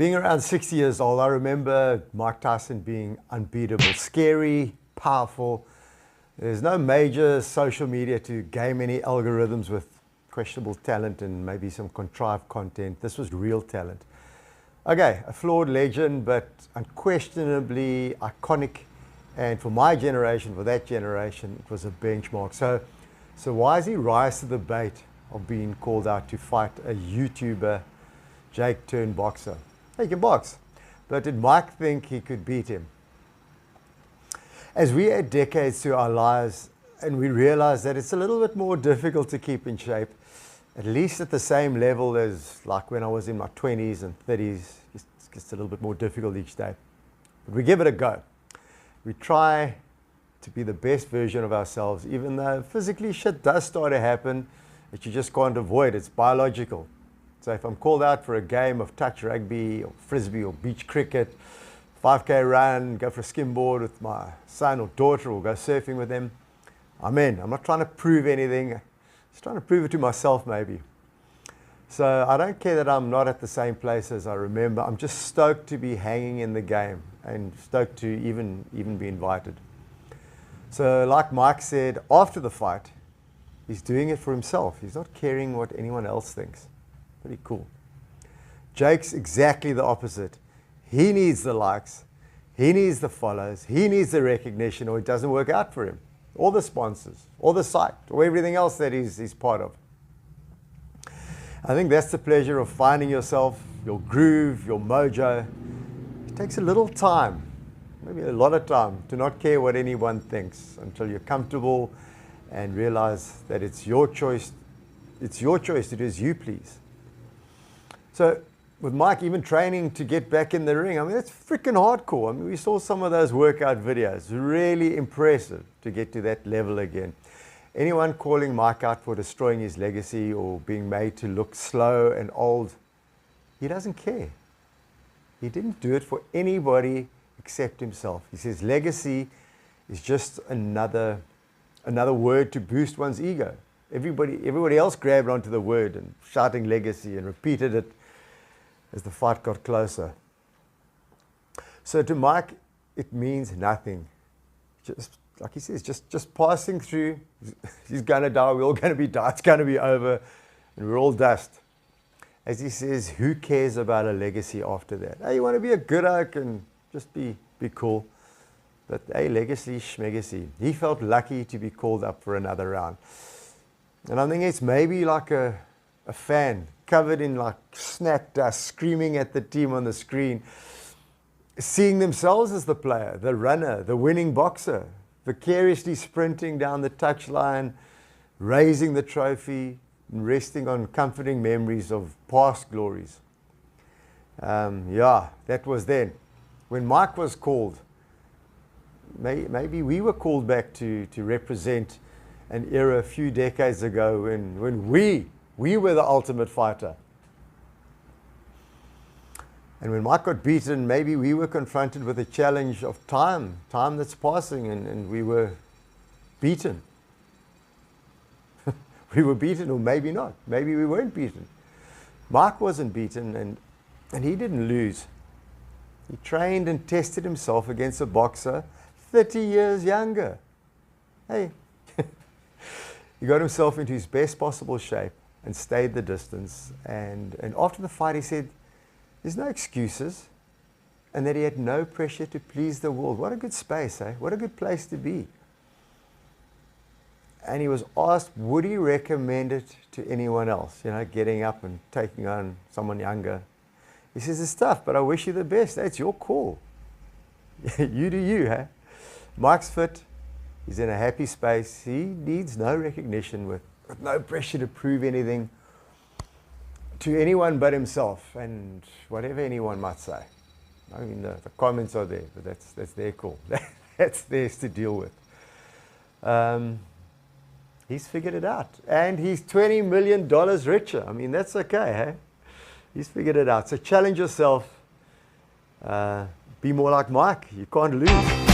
Being around 60 years old, I remember Mike Tyson being unbeatable, scary, powerful. There's no major social media to game any algorithms with questionable talent and maybe some contrived content. This was real talent. Okay, a flawed legend, but unquestionably iconic. And for my generation, for that generation, it was a benchmark. So why does he rise to the bait of being called out to fight a YouTuber, Jake turned boxer? He can box, but did Mike think he could beat him? As we add decades to our lives and we realize that it's a little bit more difficult to keep in shape, at least at the same level as like when I was in my 20s and 30s, it gets a little bit more difficult each day. But we give it a go. We try to be the best version of ourselves, even though physically shit does start to happen that you just can't avoid. It's biological. So if I'm called out for a game of touch rugby or frisbee or beach cricket, 5K run, go for a skimboard with my son or daughter or go surfing with them, I'm in. I'm not trying to prove anything. Just trying to prove it to myself maybe. So I don't care that I'm not at the same place as I remember. I'm just stoked to be hanging in the game and stoked to even be invited. So like Mike said, after the fight, he's doing it for himself. He's not caring what anyone else thinks. Pretty cool. Jake's exactly the opposite. He needs the likes, he needs the follows, he needs the recognition, or it doesn't work out for him. Or the sponsors, or the site, or everything else that he's part of. I think that's the pleasure of finding yourself, your groove, your mojo. It takes a little time, maybe a lot of time, to not care what anyone thinks until you're comfortable and realize that it's your choice. It's your choice to do as you please. So with Mike even training to get back in the ring, I mean, that's freaking hardcore. I mean, we saw some of those workout videos. Really impressive to get to that level again. Anyone calling Mike out for destroying his legacy or being made to look slow and old, he doesn't care. He didn't do it for anybody except himself. He says legacy is just another word to boost one's ego. Everybody else grabbed onto the word and shouting legacy and repeated it as the fight got closer. So to Mike, it means nothing. Just like he says, just passing through. He's gonna die, we're all gonna die, it's gonna be over, and we're all dust. As he says, who cares about a legacy after that? Hey, you wanna be a good oak and just be cool. But hey, legacy, schmegacy. He felt lucky to be called up for another round. And I think it's maybe like a fan covered in like snack dust, screaming at the team on the screen, seeing themselves as the player, the runner, the winning boxer, vicariously sprinting down the touchline, raising the trophy, and resting on comforting memories of past glories. Yeah, that was then. When Mike was called, maybe we were called back to represent an era a few decades ago when we were the ultimate fighter. And when Mike got beaten, maybe we were confronted with a challenge of time that's passing, and we were beaten. We were beaten, or maybe not. Maybe we weren't beaten. Mike wasn't beaten, and he didn't lose. He trained and tested himself against a boxer 30 years younger. Hey, he got himself into his best possible shape and stayed the distance. And after the fight, he said, there's no excuses, and that he had no pressure to please the world. What a good space, eh? What a good place to be. And he was asked, would he recommend it to anyone else? You know, getting up and taking on someone younger. He says, it's tough, but I wish you the best. It's your call. You do you, huh? Mike's fit. He's in a happy space. He needs no recognition with no pressure to prove anything to anyone but himself, and whatever anyone might say. I mean, the comments are there, but that's their call. That's theirs to deal with. He's figured it out, and he's $20 million richer. I mean, that's okay, hey? He's figured it out. So challenge yourself. Be more like Mike. You can't lose.